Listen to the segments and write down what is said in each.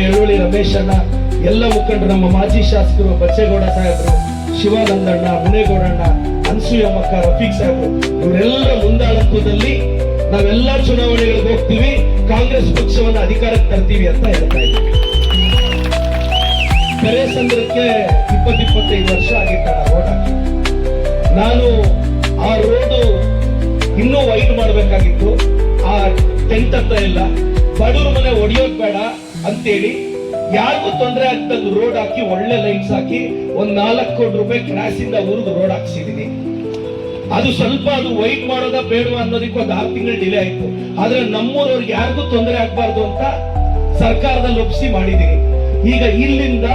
ಯಳವಳ್ಳಿ ರಮೇಶ್ ಅಣ್ಣ, ಎಲ್ಲ ಮುಖಂಡರು, ನಮ್ಮ ಮಾಜಿ ಶಾಸಕರು ಬಚ್ಚೇಗೌಡ ಸಾಹೇಬರು, ಶಿವಾನಂದಣ್ಣ, ಮುನೇಗೌಡಣ್ಣ, ಅನ್ಸೂಯಮ್ಮಕ್ಕ, ರಫೀಕ್ ಸಾಹೇಬರು, ಇವರೆಲ್ಲರ ಮುಂದಾಳತ್ವದಲ್ಲಿ ನಾವೆಲ್ಲ ಚುನಾವಣೆಗಳಿಗೆ ಹೋಗ್ತೀವಿ, ಕಾಂಗ್ರೆಸ್ ಪಕ್ಷವನ್ನು ಅಧಿಕಾರಕ್ಕೆ ತರ್ತೀವಿ ಅಂತ ಹೇಳ್ತಾ ಇದ್ದೀವಿ. ಕೆರೆಸಂದ್ರಕ್ಕೆ 20-25 ವರ್ಷ ಆಗಿತ್ತಣ್ಣ ರೋಡ್ ಹಾಕಿ. ನಾನು ಆ ರೋಡು ಇನ್ನೂ ವೈಡ್ ಮಾಡಬೇಕಾಗಿತ್ತು. ಆ ಟೆಂಟ್ ಹತ್ರ ಇಲ್ಲ, ಬಡವ್ರ ಮನೆ ಒಡೆಯೋದ್ ಬೇಡ ಅಂತೇಳಿ ಯಾರಿಗೂ ತೊಂದರೆ ಆಗ್ತಂದು ರೋಡ್ ಹಾಕಿ, ಒಳ್ಳೆ ಲೈಟ್ಸ್ ಹಾಕಿ, ಒಂದ್ 4 ಕೋಟಿ ರೂಪಾಯಿ ಕ್ರಾಸ್ ಇಂದ ಊರ್ದು ರೋಡ್ ಹಾಕ್ಸಿದೀನಿ. ಅದು ಸ್ವಲ್ಪ ಅದು ವೈಟ್ ಮಾಡೋದ ಬೇಡವಾ ಅನ್ನೋದಕ್ಕೆ ಒಂದು 6 ತಿಂಗಳು ಡಿಲೇ ಆಯ್ತು. ಆದ್ರೆ ನಮ್ಮೂರವ್ರಿಗೆ ಯಾರಿಗೂ ತೊಂದರೆ ಆಗ್ಬಾರ್ದು ಅಂತ ಸರ್ಕಾರದಲ್ಲಿ ಒಪ್ಪಿಸಿ ಮಾಡಿದೀನಿ. ಈಗ ಇಲ್ಲಿಂದ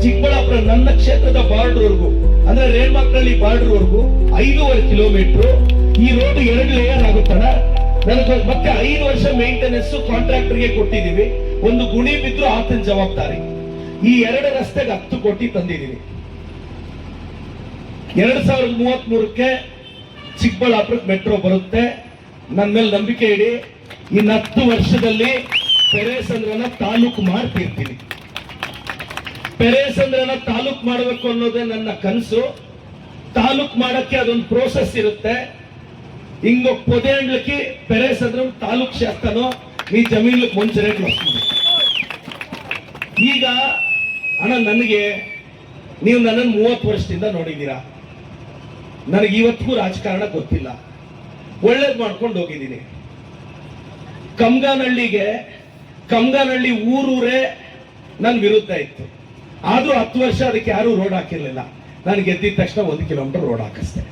ಚಿಕ್ಕಬಳ್ಳಾಪುರ ನನ್ನ ಕ್ಷೇತ್ರದ ಬಾರ್ಡರ್ವರೆಗೂ, ಅಂದ್ರೆ ರೇಣಮಕ್ಕಳ್ಳಿ ಬಾರ್ಡರ್ವರೆಗೂ 5.5 ಕಿಲೋಮೀಟರ್ ಈ ರೋಡ್ 2 ಲೇಯರ್ ಆಗುತ್ತಣ. ನನಗೆ ಮತ್ತೆ 5 ವರ್ಷ ಮೇಂಟೆನೆನ್ಸ್ ಕಾಂಟ್ರಾಕ್ಟರ್ಗೆ ಕೊಟ್ಟಿದ್ದೀವಿ. ಒಂದು ಗುಣಿ ಬಿದ್ರು ಆತನ ಜವಾಬ್ದಾರಿ. ಈ 2 ರಸ್ತೆಗೆ 10 ಕೋಟಿ ತಂದಿದ್ದೀವಿ. 2033ಕ್ಕೆ ಚಿಕ್ಕಬಳ್ಳಾಪುರಕ್ಕೆ ಮೆಟ್ರೋ ಬರುತ್ತೆ. ನನ್ನ ಮೇಲೆ ನಂಬಿಕೆ ಇಡಿ. ಇನ್ನು 10 ವರ್ಷದಲ್ಲಿ ಪೆರೇಸಂದ್ರನ ತಾಲೂಕು ಮಾಡ್ತಿರ್ತೀನಿ. ಪೆರೇಸಂದ್ರನ ತಾಲೂಕು ಮಾಡಬೇಕು ಅನ್ನೋದೇ ನನ್ನ ಕನಸು. ತಾಲೂಕು ಮಾಡಕ್ಕೆ ಅದೊಂದು ಪ್ರೋಸೆಸ್ ಇರುತ್ತೆ. ಹಿಂಗ ಪೊದೆ ಅಂಡ್ಲಕ್ಕೆ ಪೆರೇಸಂದ್ರ ತಾಲೂಕು ಶಾಸಕನು ಈ ಜಮೀನು ಮುಂಚೆ ಈಗ ಅಣ್ಣ, ನನಗೆ ನೀವು ನನ್ನನ್ನು 30 ವರ್ಷದಿಂದ ನೋಡಿದ್ದೀರಾ. ನನಗೆ ಇವತ್ತಿಗೂ ರಾಜಕಾರಣ ಗೊತ್ತಿಲ್ಲ. ಒಳ್ಳೇದ್ ಮಾಡ್ಕೊಂಡು ಹೋಗಿದ್ದೀನಿ. ಕಮ್ಗಾನಹಳ್ಳಿ ಊರೂರೇ ನನ್ನ ವಿರುದ್ಧ ಇತ್ತು. ಆದ್ರೂ 10 ವರ್ಷ ಅದಕ್ಕೆ ಯಾರು ರೋಡ್ ಹಾಕಿರ್ಲಿಲ್ಲ. ನಾನು ಗೆದ್ದಿದ ತಕ್ಷಣ 1 ಕಿಲೋಮೀಟರ್ ರೋಡ್ ಹಾಕಿಸ್ತೆ.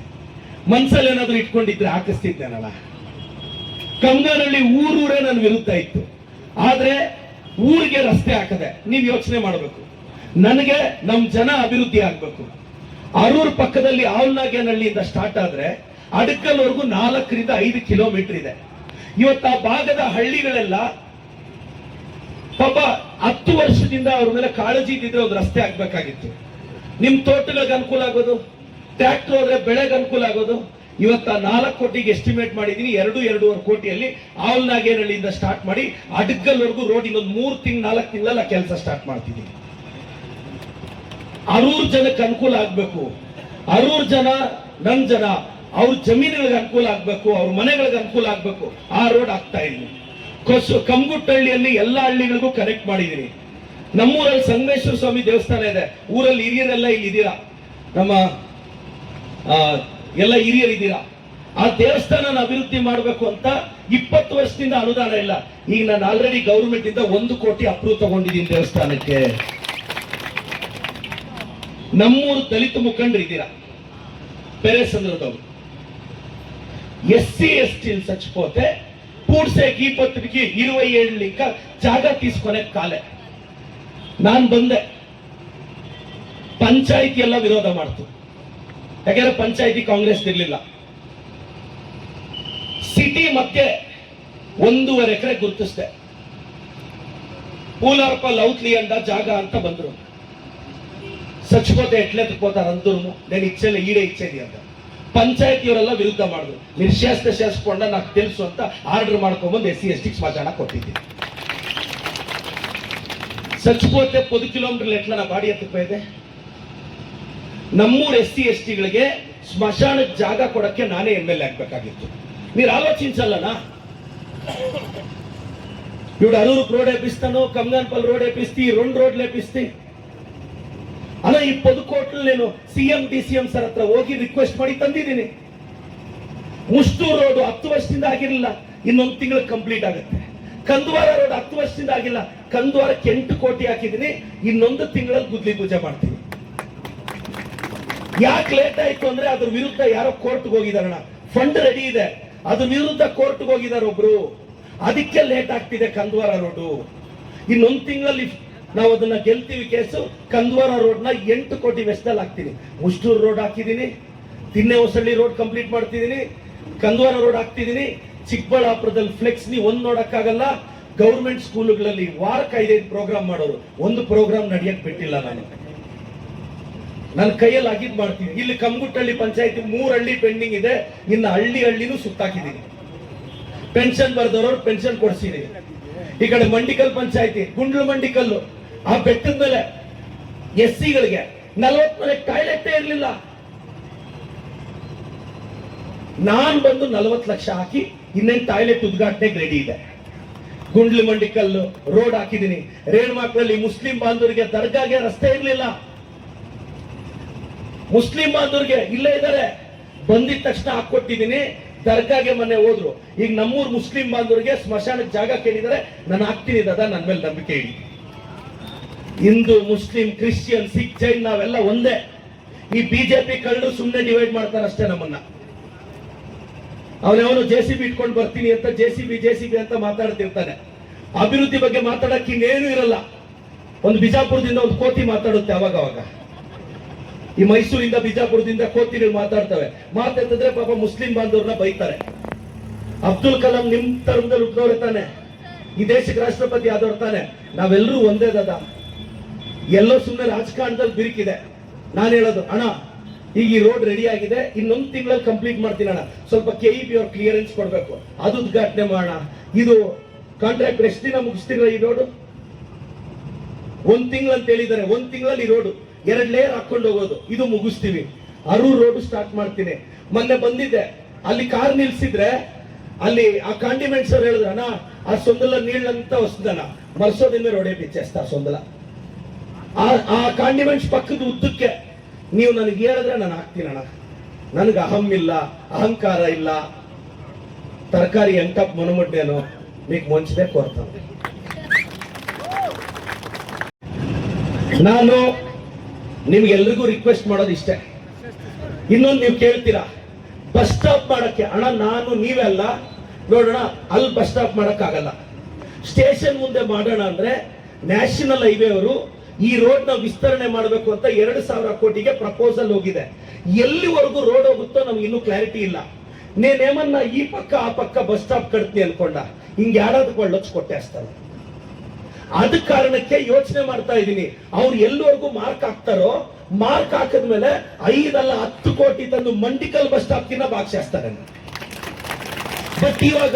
ಮನ್ಸಲ್ಲಿ ಏನಾದ್ರು ಇಟ್ಕೊಂಡಿದ್ರೆ ಹಾಕಿಸ್ತಿದ್ದೇನಲ್ಲ. ಕಮ್ಗಾನಹಳ್ಳಿ ಊರೂರೇ ನನ್ನ ವಿರುದ್ಧ ಇತ್ತು. ಆದ್ರೆ ಊರಿಗೆ ರಸ್ತೆ ಹಾಕದೆ. ನೀವು ಯೋಚನೆ ಮಾಡಬೇಕು, ನನಗೆ ನಮ್ ಜನ ಅಭಿವೃದ್ಧಿ ಆಗ್ಬೇಕು. ಅರೂರ್ ಪಕ್ಕದಲ್ಲಿ ಆವಲ್ನಾಗೇನಹಳ್ಳಿಯಿಂದ ಸ್ಟಾರ್ಟ್ ಆದ್ರೆ ಅಡಕಲ್ವರೆಗೂ 4ರಿಂದ 5 ಕಿಲೋಮೀಟರ್ ಇದೆ. ಇವತ್ತು ಆ ಭಾಗದ ಹಳ್ಳಿಗಳೆಲ್ಲ ಪಾಪ 10 ವರ್ಷದಿಂದ ಅವ್ರ ಮೇಲೆ ಕಾಳಜಿ ಇದ್ದಿದ್ರೆ ಒಂದು ರಸ್ತೆ ಆಗ್ಬೇಕಾಗಿತ್ತು. ನಿಮ್ ತೋಟಗಳಿಗೆ ಅನುಕೂಲ ಆಗೋದು, ಟ್ರ್ಯಾಕ್ಟರ್ ಹೋದ್ರೆ ಬೆಳೆಗೆ ಅನುಕೂಲ ಆಗೋದು. ಇವತ್ತ 4 ಕೋಟಿಗೆ ಎಸ್ಟಿಮೇಟ್ ಮಾಡಿದೀನಿ. 2-2.5 ಕೋಟಿಯಲ್ಲಿ ಆವಲ್ನಾಗೇನಹಳ್ಳಿಯಿಂದ ಸ್ಟಾರ್ಟ್ ಮಾಡಿ ಅಡಕಲ್ವರೆಗೂ ರೋಡ್ ಇನ್ನೊಂದು 3-4 ತಿಂಗಳ ಕೆಲಸ ಸ್ಟಾರ್ಟ್ ಮಾಡ್ತಿದ್ದೀನಿ. ಅರೂರ್ ಜನಕ್ಕೆ ಅನುಕೂಲ ಆಗ್ಬೇಕು. ಅರೂರ್ ಜನ ನನ್ ಜನ, ಅವ್ರ ಜಮೀನುಗಳಿಗೆ ಅನುಕೂಲ ಆಗ್ಬೇಕು, ಅವ್ರ ಮನೆಗಳಿಗೆ ಅನುಕೂಲ ಆಗ್ಬೇಕು. ಆ ರೋಡ್ ಆಗ್ತಾ ಇದೀನಿ. ಕಮ್ಗುಟ್ಟಹಳ್ಳಿಯಲ್ಲಿ ಎಲ್ಲಾ ಹಳ್ಳಿಗಳಿಗೂ ಕನೆಕ್ಟ್ ಮಾಡಿದೀನಿ. ನಮ್ಮೂರಲ್ಲಿ ಸಂಗಮೇಶ್ವರ ಸ್ವಾಮಿ ದೇವಸ್ಥಾನ ಇದೆ. ಊರಲ್ಲಿ ಹಿರಿಯರೆಲ್ಲ ಇಲ್ಲಿ ಇದ್ದೀರಾ, ನಮ್ಮ ಎಲ್ಲ ಹಿರಿಯರಿದ್ದೀರಾ. ಆ ದೇವಸ್ಥಾನ ಅಭಿವೃದ್ಧಿ ಮಾಡಬೇಕು ಅಂತ 20 ವರ್ಷದಿಂದ ಅನುದಾನ ಇಲ್ಲ. ಈಗ ನಾನು ಆಲ್ರೆಡಿ ಗೌರ್ಮೆಂಟ್ ಇಂದ 1 ಕೋಟಿ ಅಪ್ರೂವ್ ತಗೊಂಡಿದ್ದೀನಿ ದೇವಸ್ಥಾನಕ್ಕೆ. ನಮ್ಮೂರು ದಲಿತ ಮುಖಂಡರು ಇದ್ದೀರಾ, ಪೆರೇಸಂದ್ರದವರು. SC ST చచ్చిపోతే పూడ్సేకి పత్రికి 27 ఇంకా జాగా తీసుకునే కాలే. ನಾನು ಬಂದೆ, ಪಂಚಾಯಿತಿ ಎಲ್ಲ ವಿರೋಧ ಮಾಡ್ತು. ಯಾಕಂದ್ರೆ ಪಂಚಾಯಿತಿ ಕಾಂಗ್ರೆಸ್ ಇರ್ಲಿಲ್ಲ. ಸಿಟಿ ಮಧ್ಯೆ 1.5 ಎಕರೆ ಗುರುತಿಸ್ದೆ. పూలార్ప లౌత్లి అంట జాగా అంత ಬಂದ್ರು. చచ్చిపోతే ఎట్లెత్తుకుపోతారు అందరూ, నేను ఇచ్చేలే, ఈడే ఇచ్చేది అంట. ಪಂಚಾಯತಿಯವರೆಲ್ಲ ವಿರುದ್ಧ ಮಾಡಿದ್ರು. ನೀವು ಶಾಸ್ಕೊಂಡ నాకు తెలుసు ಅಂತ ಆರ್ಡರ್ ಮಾಡ್ಕೊಂಡ್ಬಂದು SC ST ಸ್ಮಶಾನ ಕೊಟ್ಟಿದ್ದೀನಿ. చచ్చిపోతే 10 ಕಿಲೋಮೀಟರ್ ಎಟ್ಲ ನಾ ಬಾಡಿ ಎತ್ತಕ್ಕೋಯ್ದೆ. ನಮ್ಮೂರು SC STಗಳಿಗೆ ಸ್ಮಶಾನಕ್ಕೆ ಜಾಗ ಕೊಡಕ್ಕೆ ನಾನೇ MLA ಆಗ್ಬೇಕಾಗಿತ್ತು. మీరు ఆలోచించాలనా? ఇప్పుడు అరూరు రోడ్ వేపిస్తాను, కమ్గాన్పల్లి రోడ్ వేపిస్తే, 2 రోడ్లు వేపిస్తే ಅಲ್ಲ. ಈ 10 ಕೋಟಿ నేను CM DCM ಸರ್ ಹತ್ರ ಹೋಗಿ ರಿಕ್ವೆಸ್ಟ್ ಮಾಡಿ ತಂದಿದ್ದೀನಿ. ಮುಷ್ಟೂರು ರೋಡ್ 10 ವರ್ಷದಿಂದ ಆಗಿರಲಿಲ್ಲ, ಇನ್ನೊಂದು ತಿಂಗಳು ಕಂಪ್ಲೀಟ್ ಆಗುತ್ತೆ. ಕಂದುವಾರ ರೋಡ್ 10 ವರ್ಷದಿಂದ ಆಗಿಲ್ಲ. ಕಂದುವಾರಕ್ಕೆ 8 ಕೋಟಿ ಹಾಕಿದೀನಿ. ಇನ್ನೊಂದು ತಿಂಗಳಲ್ಲಿ ಗುದ್ಲಿ ಪೂಜೆ ಮಾಡ್ತೀನಿ. ಯಾಕೆ ಲೇಟ್ ಆಯ್ತು ಅಂದ್ರೆ ಅದ್ರ ವಿರುದ್ಧ ಯಾರೋ ಕೋರ್ಟ್ಗೆ ಹೋಗಿದಾರಣ. ಫಂಡ್ ರೆಡಿ ಇದೆ, ಅದ್ರ ವಿರುದ್ಧ ಕೋರ್ಟ್ಗೆ ಹೋಗಿದಾರ ಒಬ್ರು. ಅದಕ್ಕೆ ಲೇಟ್ ಆಗ್ತಿದೆ ಕಂದುವಾರ ರೋಡ್. ಇನ್ನೊಂದು ತಿಂಗಳಲ್ಲಿ ನಾವು ಅದನ್ನ ಗೆಲ್ತೀವಿ ಕೇಸು. ಕಂದುವಾರ ರೋಡ್ ನ 8 ಕೋಟಿ ವೆಚ್ಚದಲ್ಲಿ ಹಾಕ್ತೀನಿ. ಮುಷ್ಟೂರು ರೋಡ್ ಹಾಕಿದೀನಿ, ತಿನ್ನೆ ಹೊಸಳ್ಳಿ ರೋಡ್ ಕಂಪ್ಲೀಟ್ ಮಾಡ್ತಿದ್ದೀನಿ, ಕಂದುವಾರ ರೋಡ್ ಹಾಕ್ತಿದ್ದೀನಿ. ಚಿಕ್ಕಬಳ್ಳಾಪುರದಲ್ಲಿ ಫ್ಲೆಕ್ಸ್ ನೀವು ಒಂದ್ ನೋಡಕ್ಕಾಗಲ್ಲ. ಗೌರ್ಮೆಂಟ್ ಸ್ಕೂಲ್ಗಳಲ್ಲಿ ವಾರಕ್ಕೆ 5 ಪ್ರೋಗ್ರಾಮ್ ಮಾಡೋರು, ಒಂದು ಪ್ರೋಗ್ರಾಮ್ ನಡೆಯಕ್ ಬಿಟ್ಟಿಲ್ಲ. ನನ್ನ ಕೈಯಲ್ಲಿ ಆಗಿದ್ ಮಾಡ್ತೀನಿ. ಇಲ್ಲಿ ಕಮ್ಗುಟ್ಟಹಳ್ಳಿ ಪಂಚಾಯತಿ 3 ಹಳ್ಳಿ ಪೆಂಡಿಂಗ್ ಇದೆ, ಇನ್ನು ಹಳ್ಳಿನೂ ಸುತ್ತಾಕಿದ್ದೀನಿ. Pension ಬರ್ದವ್ರವ್ರು pension ಕೊಡ್ಸಿದೀನಿ. ಈ ಕಡೆ ಮಂಡಿಕಲ್ ಪಂಚಾಯತಿ, ಗುಂಡ್ಲು ಮಂಡಿಕಲ್ಲು, ಆ ಬೆಟ್ಟದ ಮೇಲೆ SC-ಗಳಿಗೆ 40 ಮನೆ ಟಾಯ್ಲೆಟ್ ಇರಲಿಲ್ಲ. ನಾನ್ ಬಂದು 40 ಲಕ್ಷ ಹಾಕಿ ಇನ್ನೇನು ಟಾಯ್ಲೆಟ್ ಉದ್ಘಾಟನೆಗೆ ರೆಡಿ ಇದೆ. ಗುಂಡ್ಲು ಮಂಡಿಕಲ್ಲು ರೋಡ್ ಹಾಕಿದೀನಿ. ರೇಣುಮಾಕ್ರಲ್ಲಿ ಮುಸ್ಲಿಂ ಬಾಂಧವರಿಗೆ ದರ್ಗಾಗೆ ರಸ್ತೆ ಇರಲಿಲ್ಲ. ಮುಸ್ಲಿಂ ಬಾಂಧವರಿಗೆ ಇಲ್ಲೇ ಇದ್ದಾರೆ, ಬಂದಿದ ತಕ್ಷಣ ಹಾಕೊಟ್ಟಿದ್ದೀನಿ. ದರ್ಗಾಗೆ ಮೊನ್ನೆ ಹೋದ್ರು. ಈಗ ನಮ್ಮೂರ್ ಮುಸ್ಲಿಂ ಬಾಂಧವರಿಗೆ ಸ್ಮಶಾನಕ್ಕೆ ಜಾಗ ಕೇಳಿದರೆ ನಾನು ಹಾಕ್ತೀನಿ ದಾದಾ, ನನ್ನ ಮೇಲೆ ನಂಬಿಕೆ ಇಡಿ. ಹಿಂದೂ, ಮುಸ್ಲಿಂ, ಕ್ರಿಶ್ಚಿಯನ್, ಸಿಖ್, ಜೈನ್ ನಾವೆಲ್ಲ ಒಂದೇ. ಈ ಬಿಜೆಪಿ ಕಳ್ಳರು ಸುಮ್ಮನೆ ಡಿವೈಡ್ ಮಾಡ್ತಾರೆ ಅಷ್ಟೇ ನಮ್ಮನ್ನ. ಅವನವನು JCB ಇಟ್ಕೊಂಡು ಬರ್ತೀನಿ ಅಂತ JCB ಅಂತ ಮಾತಾಡ್ತಿರ್ತಾನೆ. ಅಭಿವೃದ್ಧಿ ಬಗ್ಗೆ ಮಾತಾಡಕ್ಕೆ ಇನ್ನೇನು ಇರಲ್ಲ. ಒಂದು ಬಿಜಾಪುರದಿಂದ ಒಂದು ಕೋತಿ ಮಾತಾಡುತ್ತೆ ಅವಾಗ. ಈ ಮೈಸೂರಿಂದ ಬಿಜಾಪುರದಿಂದ ಕೋತಿಗಳು ಮಾತಾಡ್ತವೆ. ಮಾತಾಡ್ತಿದ್ರೆ ಪಾಪ ಮುಸ್ಲಿಂ ಬಾಂಧವ್ರನ್ನ ಬೈತಾರೆ. ಅಬ್ದುಲ್ ಕಲಾಂ ನಿಮ್ ತರದಲ್ಲಿ ಹುಟ್ಟಿದವ್ರೆ ತಾನೆ, ಈ ದೇಶಕ್ಕೆ ರಾಷ್ಟ್ರಪತಿ ಆದವ್ರು ತಾನೆ. ನಾವೆಲ್ಲರೂ ಒಂದೇ ದಾದ. ಎಲ್ಲೋ ಸುಮ್ಮನೆ ರಾಜಕಾರಣದಲ್ಲಿ ಬಿರುಕಿದೆ. ನಾನು ಹೇಳೋದು ಅಣ್ಣ, ಈಗ ಈ ರೋಡ್ ರೆಡಿ ಆಗಿದೆ, ಇನ್ನೊಂದು ತಿಂಗಳಲ್ಲಿ ಕಂಪ್ಲೀಟ್ ಮಾಡ್ತೀನಿ ಅಣ್ಣ. ಸ್ವಲ್ಪ KEB ಅವ್ರ ಕ್ಲಿಯರೆನ್ಸ್ ಕೊಡ್ಬೇಕು, ಅದು ಉದ್ಘಾಟನೆ ಮಾಡೋಣ. ಇದು ಕಾಂಟ್ರಾಕ್ಟ್ ಎಷ್ಟು ದಿನ ಮುಗಿಸ್ತೀರ ಈ ರೋಡ್? 1 ತಿಂಗಳು ಅಂತ ಹೇಳಿದ್ದಾರೆ. 1 ತಿಂಗಳಲ್ಲಿ ಈ ರೋಡ್ 2 ಲೇಯರ್ ಹಾಕೊಂಡು ಹೋಗೋದು, ಇದು ಮುಗಿಸ್ತೀವಿ. ಅರೂರ್ ರೋಡ್ ಸ್ಟಾರ್ಟ್ ಮಾಡ್ತೀನಿ. ಮೊನ್ನೆ ಬಂದಿದ್ದೆ, ಅಲ್ಲಿ ಕಾರ್ ನಿಲ್ಸಿದ್ರೆ ಅಲ್ಲಿ ಆ ಕಾಂಡಿಮೆಂಟ್ಸ್ ಅವ್ರು ಹೇಳಿದ್ರು, ಅಣ್ಣ ಆ ಸೊಂದಲ ನೀಳಂತ ವಸ್ತುದನ ಮರ್ಸೋದಿಂದ ರೋಡೇ ಬಿಚ್ಚೇಸ್ತಾ ಸೊಂದಲ. ಆ ಕಾಂಡಿಮೆಂಟ್ಸ್ ಪಕ್ಕದ ಉದ್ದಕ್ಕೆ ನೀವು ನನಗೆ ಹೇಳಿದ್ರೆ ನಾನು ಹಾಕ್ತೀನಿ ಅಣ್ಣ. ನನಗೆ ಇಲ್ಲ, ಅಹಂಕಾರ ಇಲ್ಲ. ತರಕಾರಿ ಎಂಟಪ್ ಮನಮುಟ್ಟೇನು మీకు ಮುಂಚೆ ಕೋರ್ತಾನೆ. ನಾನು ನಿಮ್ಗೆಲ್ರಿಗೂ ರಿಕ್ವೆಸ್ಟ್ ಮಾಡೋದು ಇಷ್ಟೇ. ಇನ್ನೊಂದು ನೀವು ಕೇಳ್ತೀರಾ ಬಸ್ ಸ್ಟಾಪ್ ಮಾಡಕ್ಕೆ. ಅಣ್ಣ ನಾನು ನೀವೆಲ್ಲ ನೋಡೋಣ, ಅಲ್ಲಿ ಬಸ್ ಸ್ಟಾಪ್ ಮಾಡಕ್ ಆಗಲ್ಲ. ಸ್ಟೇಷನ್ ಮುಂದೆ ಮಾಡೋಣ ಅಂದ್ರೆ ನ್ಯಾಷನಲ್ ಹೈವೇ ಅವರು ಈ ರೋಡ್ ನ ವಿಸ್ತರಣೆ ಮಾಡಬೇಕು ಅಂತ 2,000 ಕೋಟಿಗೆ ಪ್ರಪೋಸಲ್ ಹೋಗಿದೆ. ಎಲ್ಲಿವರೆಗೂ ರೋಡ್ ಹೋಗುತ್ತೋ ನಮ್ಗೆ ಇನ್ನೂ ಕ್ಲಾರಿಟಿ ಇಲ್ಲ. ನೇನೇಮನ್ನ ಈ ಪಕ್ಕ ಆ ಪಕ್ಕ ಬಸ್ ಸ್ಟಾಪ್ ಕಟ್ತೀನಿ ಅನ್ಕೊಂಡ, ಹಿಂಗ್ ಯಾರಾದ್ರೂ ಲಕ್ಷ ಕೊಟ್ಟೆ ಅಷ್ಟಲ್ಲ. ಅದ ಕಾರಣಕ್ಕೆ ಯೋಚನೆ ಮಾಡ್ತಾ ಇದ್ದೀನಿ. ಅವ್ರು ಎಲ್ಲಿವರೆಗೂ ಮಾರ್ಕ್ ಹಾಕ್ತಾರೋ, ಮಾರ್ಕ್ ಹಾಕಿದ್ಮೇಲೆ 5 ಅಲ್ಲ 10 ಕೋಟಿ ತಂದು ಮಂಡಿಕಲ್ ಬಸ್ ಸ್ಟಾಪ್ ಕಿನ್ನ ಬಾಕ್ಸ್ತಾರೆ. ಬಟ್ ಇವಾಗ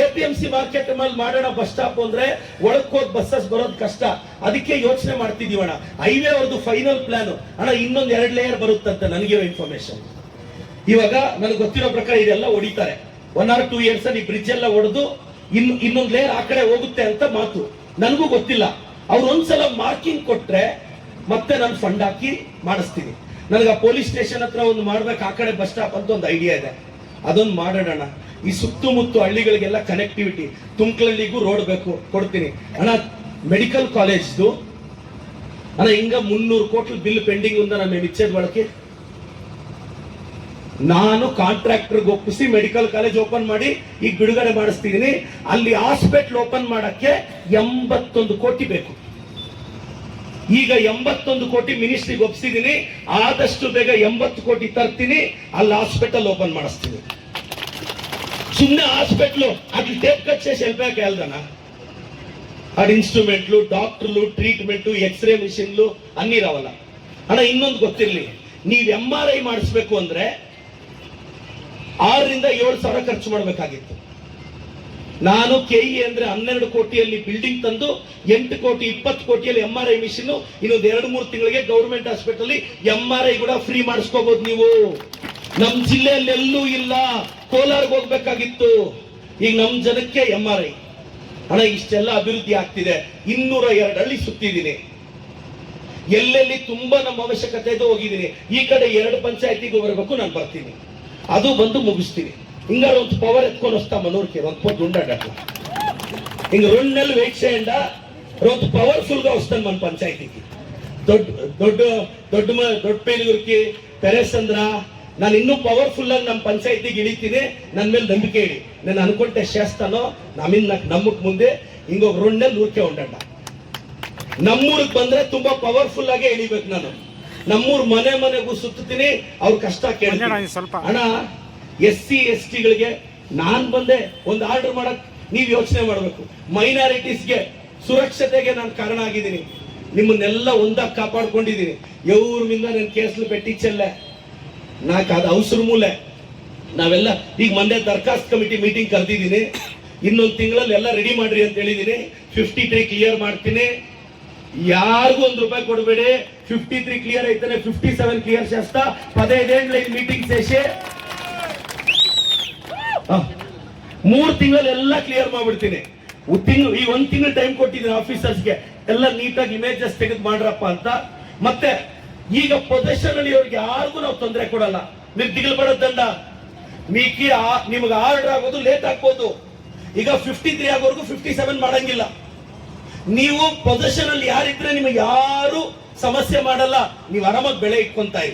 APMC ಮಾರ್ಕೆಟ್ ಮೇಲೆ ಮಾಡೋಣ ಬಸ್ ಸ್ಟಾಪ್ ಅಂದ್ರೆ ಒಳಕ್ ಹೋದ್ ಬಸ್ಸಸ್ ಬರೋದು ಕಷ್ಟ. ಅದಕ್ಕೆ ಯೋಚನೆ ಮಾಡ್ತಿದೀವಣ್ಣ. ಹೈವೇ ಅವ್ರದ್ದು ಫೈನಲ್ ಪ್ಲಾನ್ ಅಣ್ಣ, ಇನ್ನೊಂದು 2 ಲೇಯರ್ ಬರುತ್ತಂತೆ ನನಗೆ ಇನ್ಫಾರ್ಮೇಶನ್. ಇವಾಗ ನನಗೆ ಗೊತ್ತಿರೋ ಪ್ರಕಾರ ಇದೆಲ್ಲ ಹೊಡಿತಾರೆ. 1 or 2 years ಈ ಬ್ರಿಡ್ಜ್ ಎಲ್ಲ ಹೊಡೆದು ಇನ್ನೊಂದು ಲೇಯರ್ ಆ ಕಡೆ ಹೋಗುತ್ತೆ ಅಂತ ಮಾತು. ನನಗೂ ಗೊತ್ತಿಲ್ಲ. ಅವ್ರು ಒಂದ್ಸಲ ಮಾರ್ಕಿಂಗ್ ಕೊಟ್ರೆ ಮತ್ತೆ ನಾನು ಫಂಡ್ ಹಾಕಿ ಮಾಡಿಸ್ತೀನಿ. ನನಗೆ ಆ ಪೊಲೀಸ್ ಸ್ಟೇಷನ್ ಹತ್ರ ಒಂದು ಮಾಡ್ಬೇಕು, ಆ ಕಡೆ ಬಸ್ ಸ್ಟಾಪ್ ಅಂತ ಒಂದು ಐಡಿಯಾ ಇದೆ. ಅದೊಂದು ಮಾಡೋಣ. ಈ ಸುತ್ತಮುತ್ತ ಹಳ್ಳಿಗಳಿಗೆಲ್ಲ ಕನೆಕ್ಟಿವಿಟಿ, ತುಮಕೂರಳ್ಳಿಗೂ ರೋಡ್ ಬೇಕು, ಕೊಡ್ತೀನಿ ಅಣ್ಣ. ಮೆಡಿಕಲ್ ಕಾಲೇಜ್ದು ಅಣ್ಣ ಹಿಂಗ 300 ಕೋಟಿ ಬಿಲ್ ಪೆಂಡಿಂಗ್ ಉಂದ ನಮ್ಮ ಇಚ್ಛೆದ ಬಳಕೆ. ನಾನು ಕಾಂಟ್ರಾಕ್ಟರ್ಗೆ ಒಪ್ಪಿಸಿ ಮೆಡಿಕಲ್ ಕಾಲೇಜ್ ಓಪನ್ ಮಾಡಿ ಈಗ ಬಿಡುಗಡೆ ಮಾಡಿಸ್ತಿದ್ದೀನಿ. ಅಲ್ಲಿ ಹಾಸ್ಪಿಟಲ್ ಓಪನ್ ಮಾಡಕ್ಕೆ 81 ಕೋಟಿ ಬೇಕು. ಈಗ 81 ಕೋಟಿ ಮಿನಿಸ್ಟ್ರಿಗೆ ಒಪ್ಪಿಸಿದ್ದೀನಿ. ಆದಷ್ಟು ಬೇಗ 80 ಕೋಟಿ ತರ್ತೀನಿ, ಅಲ್ಲಿ ಹಾಸ್ಪಿಟಲ್ ಓಪನ್ ಮಾಡಿಸ್ತೀನಿ. ಸುಮ್ಮನೆ ಹಾಸ್ಪಿಟ್ಲು ಅಲ್ಲಿ ಟೇಪ್ ಕಟ್ చేసి వెళ్ళిపోయాక వెళ్దానా? ఆడ ఇన్స్ట్రుమెంట్లు, డాక్టర్లు, ట్రీట్మెంట్, ఎక్స్రే మిషన్లు అన్ని రావాల ಅಣ್ಣ. ಇನ್ನೊಂದು ಗೊತ್ತಿರಲಿ, ನೀವು MRI ಮಾಡಿಸ್ಬೇಕು ಅಂದ್ರೆ 6 ರಿಂದ 7 ಸಾವಿರ ಖರ್ಚು ಮಾಡಬೇಕಾಗಿತ್ತು. ನಾನು KE ಅಂದ್ರೆ 12 ಕೋಟಿಯಲ್ಲಿ ಬಿಲ್ಡಿಂಗ್ ತಂದು 8 ಕೋಟಿ 20 ಕೋಟಿಯಲ್ಲಿ MRI ಮಿಷನ್. ಇನ್ನೊಂದು 2-3 ತಿಂಗಳಿಗೆ ಗೌರ್ಮೆಂಟ್ ಹಾಸ್ಪಿಟಲ್ MRI ಕೂಡ ಫ್ರೀ ಮಾಡಿಸ್ಕೋಬಹುದು ನೀವು. ನಮ್ ಜಿಲ್ಲೆಯಲ್ಲಿ ಎಲ್ಲೂ ಇಲ್ಲ. ಕೋಲಾರ್ಗೆ ಹೋಗ್ಬೇಕಾಗಿತ್ತು, ಈಗ ನಮ್ ಜನಕ್ಕೆ MRI. ಅಣ್ಣ ಇಷ್ಟೆಲ್ಲ ಅಭಿವೃದ್ಧಿ ಆಗ್ತಿದೆ. 202 ಹಳ್ಳಿ ಸುತ್ತಿದ್ದೀನಿ. ಎಲ್ಲೆಲ್ಲಿ ತುಂಬಾ ನಮ್ಮ ಅವಶ್ಯಕತೆ ಇದೆ ಹೋಗಿದ್ದೀನಿ. ಈ ಕಡೆ 2 ಪಂಚಾಯತಿಗೂ ಬರಬೇಕು, ನಾನು ಬರ್ತೀನಿ, ಅದು ಬಂದು ಮುಗಿಸ್ತೀನಿ. ಹಿಂಗಾರ ಒಂದು ಪವರ್ ಎತ್ಕೊಂಡು ವಸ್ತಾ ಮನೋರ್ಕೆ ಒಂದು ಪೊದ್ದು ಉಂಡಾಡ ఇంక 2 నెలలు వెయిట్ చేయండి, రోజు పవర్ఫుల్ గా వస్తాను మన పంచాయతీకి. ದೊಡ್ಡ ಪೇಲಿಗುರ್ಕಿ ಪೆರೇಸಂದ್ರ ನಾನು ಇನ್ನೂ ಪವರ್ಫುಲ್ ಆಗಿ ನಮ್ಮ ಪಂಚಾಯತಿಗೆ ಇಳಿತೀನಿ. ನನ್ನ ಮೇಲೆ ನಂಬಿಕೆ ಇಡಿ. ನಾನು ಅನ್ಕೊಂಡೆ ಶಾಸ್ತಾನೋ ನಮ್ಮಕ್ ಮುಂದೆ ಹಿಂಗ 2 ನೆಲలు ಊರ್ಕೆ ಉಂಟಣ್ಣ. ನಮ್ಮೂರಿಗೆ ಬಂದ್ರೆ ತುಂಬಾ ಪವರ್ಫುಲ್ ಆಗೇ ಇಳಿಬೇಕು. ನಾನು ನಮ್ಮೂರ್ ಮನೆಗೂ ಸುತ್ತೀನಿ, ಅವ್ರ ಕಷ್ಟ ಕೇಳ್ತೀನಿ. ಅಣ್ಣ, SC ST ಗಳಿಗೆ ನಾನ್ ಬಂದೆ ಒಂದು ಆರ್ಡರ್ ಮಾಡಕ್ ನೀವ್ ಯೋಚನೆ ಮಾಡ್ಬೇಕು. ಮೈನಾರಿಟೀಸ್ಗೆ ಸುರಕ್ಷತೆಗೆ ನಾನು ಕಾರಣ ಆಗಿದ್ದೀನಿ. ನಿಮ್ಮನ್ನೆಲ್ಲ ಒಂದಾಗಿ ಕಾಪಾಡ್ಕೊಂಡಿದ್ದೀನಿ. ಎವ್ರಿಂದ ನನ್ನ ಕೇಸ್ಲು ಪೆಟ್ಟಿಚ್ಚಲ್ಲ, ನಾಕ್ ಅದು ಅವಸರ ಮೂಲೆ. ನಾವೆಲ್ಲ ಈಗ ಮೊನ್ನೆ ದರ್ಖಾಸ್ತ್ ಕಮಿಟಿ ಮೀಟಿಂಗ್ ಕರೆದಿದ್ದೀನಿ. ಇನ್ನೊಂದು ತಿಂಗಳಲ್ಲಿ ಎಲ್ಲ ರೆಡಿ ಮಾಡ್ರಿ ಅಂತ ಹೇಳಿದೀನಿ. 53 ಕ್ಲಿಯರ್ ಮಾಡ್ತೀನಿ. ಯಾರಿಗೂ ₹1 ಕೊಡಬೇಡಿ. 53 ಕ್ಲಿಯರ್ ಐತಾನೆ, 57 ಕ್ಲಿಯರ್ ಶಾಸ್ತ್ರ 15 ಲೈನ್ ಮೀಟಿಂಗ್ ಸೇಷೆ 3 ತಿಂಗಳಲ್ಲಿ ಎಲ್ಲ ಕ್ಲಿಯರ್ ಮಾಡ್ಬಿಡ್ತೀನಿ. ಈ 1 ತಿಂಗಳು ಟೈಮ್ ಕೊಟ್ಟಿದ್ದೀನಿ ಆಫೀಸರ್ಸ್ಗೆ, ಎಲ್ಲ ನೀಟಾಗಿ ಇಮೇಜಸ್ ತೆಗೆದು ಮಾಡ್ರಪ್ಪ ಅಂತ. ಮತ್ತೆ ಈಗ ಪೊಸಿಷನ್ ಅಲ್ಲಿ ಅವ್ರಿಗೆ ಯಾರಿಗೂ ನಾವು ತೊಂದರೆ ಕೊಡಲ್ಲ. ನೀವು ದಿಗಲ್ಪಡೋದಂಡ ನಿಮ್ಗೆ ಆರ್ಡರ್ ಆಗೋದು ಲೇಟ್ ಆಗ್ಬೋದು. ಈಗ 53 ಆಗೋವರೆಗೂ 57 ಮಾಡಂಗಿಲ್ಲ. ನೀವು ಪೊಸಿಷನ್ ಅಲ್ಲಿ ಯಾರಿದ್ರೆ ನಿಮಗೆ ಯಾರು ಸಮಸ್ಯೆ ಮಾಡಲ್ಲ. ನೀವು ಆರಾಮಾಗಿ ಬೆಳೆ ಇಟ್ಕೊಂತಾಯಿ.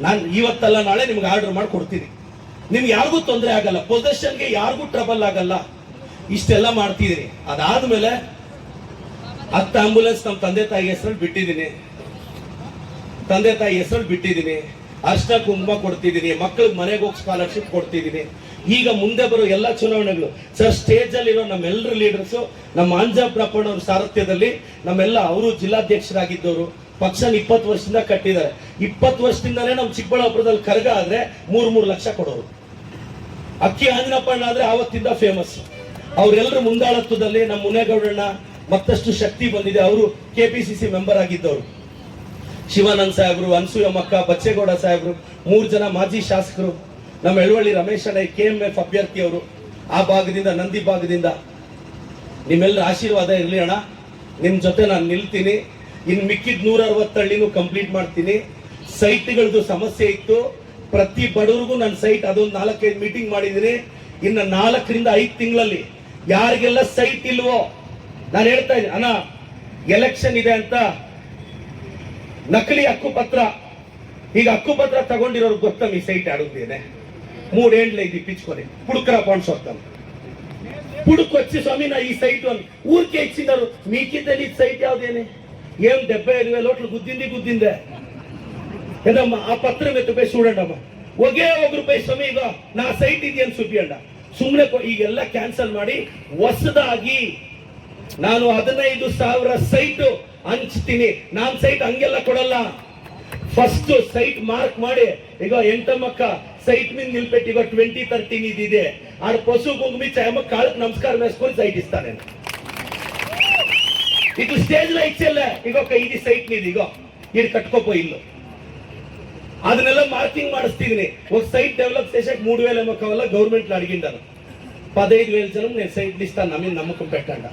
ನಾನು ಇವತ್ತಲ್ಲ ನಾಳೆ ನಿಮ್ಗೆ ಆರ್ಡರ್ ಮಾಡಿ ಕೊಡ್ತೀನಿ. ನಿಮ್ಗೆ ಯಾರಿಗೂ ತೊಂದರೆ ಆಗಲ್ಲ, ಪೊಸಿಷನ್ಗೆ ಯಾರಿಗೂ ಟ್ರಬಲ್ ಆಗಲ್ಲ. ಇಷ್ಟೆಲ್ಲ ಮಾಡ್ತಿದ್ದೀನಿ. ಅದಾದ್ಮೇಲೆ 10 ಆಂಬುಲೆನ್ಸ್ ನಮ್ಮ ತಂದೆ ತಾಯಿ ಹೆಸರಲ್ಲಿ ಬಿಟ್ಟಿದ್ದೀನಿ. ಅರ್ಶನ ಕುಂಕುಮ ಕೊಡ್ತಿದ್ದೀನಿ. ಮಕ್ಕಳಿಗೆ ಮನೆಗೆ ಹೋಗಿ ಸ್ಕಾಲರ್ಶಿಪ್ ಕೊಡ್ತಿದ್ದೀನಿ. ಈಗ ಮುಂದೆ ಬರೋ ಎಲ್ಲ ಚುನಾವಣೆಗಳು ಸರ್, ಸ್ಟೇಜ್ ಅಲ್ಲಿರೋ ನಮ್ಮೆಲ್ಲರ ಲೀಡರ್ಸು, ನಮ್ಮ ಅಂಜಾಪ್ರಪ್ಪಣ್ಣ ಅವ್ರ ಸಾರಥ್ಯದಲ್ಲಿ ನಮ್ಮೆಲ್ಲ ಅವರು ಜಿಲ್ಲಾಧ್ಯಕ್ಷರಾಗಿದ್ದವರು. ಪಕ್ಷನ 20 ವರ್ಷದಿಂದ ಕಟ್ಟಿದ್ದಾರೆ. 20 ವರ್ಷದಿಂದಾನೇ ನಮ್ಮ ಚಿಕ್ಕಬಳ್ಳಾಪುರದಲ್ಲಿ ಕರಗ ಆದ್ರೆ 3 ಲಕ್ಷ ಕೊಡೋರು. ಅಕ್ಕಿ ಆಂಜನಪ್ಪಣ್ಣ ಆದ್ರೆ ಆವತ್ತಿಂದ ಫೇಮಸ್. ಅವರೆಲ್ಲರೂ ಮುಂದಾಳತ್ವದಲ್ಲಿ ನಮ್ಮ ಮುನೇಗೌಡಣ್ಣ ಮತ್ತಷ್ಟು ಶಕ್ತಿ ಬಂದಿದೆ. ಅವರು KPCC ಮೆಂಬರ್ ಆಗಿದ್ದವರು. ಶಿವಾನಂದ್ ಸಾಹೇಬ್ರು, ಅನ್ಸೂಯಮ್ಮಕ್ಕ, ಬಚ್ಚೇಗೌಡ ಸಾಹೇಬ್ರು, 3 ಜನ ಮಾಜಿ ಶಾಸಕರು, ನಮ್ಮ ಎಳವಳ್ಳಿ ರಮೇಶ್ ಅಣ್ಣ KMF ಅಭ್ಯರ್ಥಿ ಅವರು, ಆ ಭಾಗದಿಂದ, ನಂದಿ ಭಾಗದಿಂದ. ನಿಮ್ಮೆಲ್ಲರ ಆಶೀರ್ವಾದ ಇರಲಿ ಅಣ್ಣ. ನಿಮ್ ಜೊತೆ ನಾನು ನಿಲ್ತೀನಿ. ಇನ್ನು ಮಿಕ್ಕಿದ 160 ಹಳ್ಳಿನೂ ಕಂಪ್ಲೀಟ್ ಮಾಡ್ತೀನಿ. ಸೈಟ್ಗಳದ್ದು ಸಮಸ್ಯೆ ಇತ್ತು. ಪ್ರತಿ ಬಡವರಿಗೂ ನನ್ನ ಸೈಟ್ ಅದೊಂದು 4-5 ಮೀಟಿಂಗ್ ಮಾಡಿದ್ದೀನಿ. ಇನ್ನು 4ರಿಂದ 5 ತಿಂಗಳಲ್ಲಿ ಯಾರಿಗೆಲ್ಲ ಸೈಟ್ ಇಲ್ವೋ ನಾನು ಹೇಳ್ತಾ ಇದ್ದೀನಿ ಅಣ್ಣ, ಎಲೆಕ್ಷನ್ ಇದೆ ಅಂತ ನಕಲಿ ಹಕ್ಕುಪತ್ರ, ಈಗ ಹಕ್ಕುಪತ್ರ ತಗೊಂಡಿರೋರು ಗೊತ್ತ ಈ ಸೈಟ್ ಆಡುತ್ತೇನೆ 3 ಏಂಡ್ಲ ఇది ఇప్పించుకొని పుడుకురాపాన్స్ వస్తాం పుడుకొచ్చి స్వామి నా ఈ సైట్ ఊరికే ఇచ్చినారు. మీకే తెలియదు సైట్ యావదేని. ఏం 75,000 ఓట్లు గుద్దిందే ఏదమ్మా. ఆ పత్రం ఎత్తుపోయి చూడండమ్మ. ఒకే ₹1 ಸ್ವಾಮಿ ಈಗ ನಾ ಸೈಟ್ ಇದೆ ಅಂತ ಸುಪ್ಪಿಯಂಡ ಸುಮ್ಮನೆ ಈಗೆಲ್ಲ ಕ್ಯಾನ್ಸಲ್ ಮಾಡಿ ಹೊಸದಾಗಿ ನಾನು 15,000 ಸೈಟ್ ಹಂಚ್ತೀನಿ. ನಾನ್ ಸೈಟ್ ಹಂಗೆಲ್ಲ ಕೊಡಲ್ಲ. ಫಸ್ಟ್ ಸೈಟ್ ಮಾರ್ಕ್ ಮಾಡಿ ಈಗ ಎಂಟಮ್ಮಕ್ಕ ಸೈಟ್ మీద నిలబెట్టి ಈಗ 2013 ಇದಿದೆ. ಆಡ ಪಶು ಕುಂಕುಮಿ ಚಾಯಮ್ಮ ಕಾಳಕ್ಕೆ ನಮಸ್ಕಾರ ವೇಸ್ಕೊಂಡು ಸೈಟ್ ಇಸ್ತಾನೆ. ಈಗ ಸ್ಟೇಜ್ ಲ ಇಚ್ಚಲ್ಲ ಈಗ ಇದು ಸೈಟ್ ನೀದು ಈಗ ಇದು ಕಟ್ಕೋಪೋ ಇಲ್ಲು ಅದನ್ನೆಲ್ಲ ಮಾರ್ಕಿಂಗ್ ಮಾಡಿಸ್ತಿದ್ದೀನಿ. ఒక సైట్ డెవలప్ చేసాక 3,000 ఎమ్మకవల్ల గవర్నమెంట్ లో అడిగిండారు. 15,000 జనం నేను సైట్ ఇస్తాను. నమ్మకం పెట్టండి.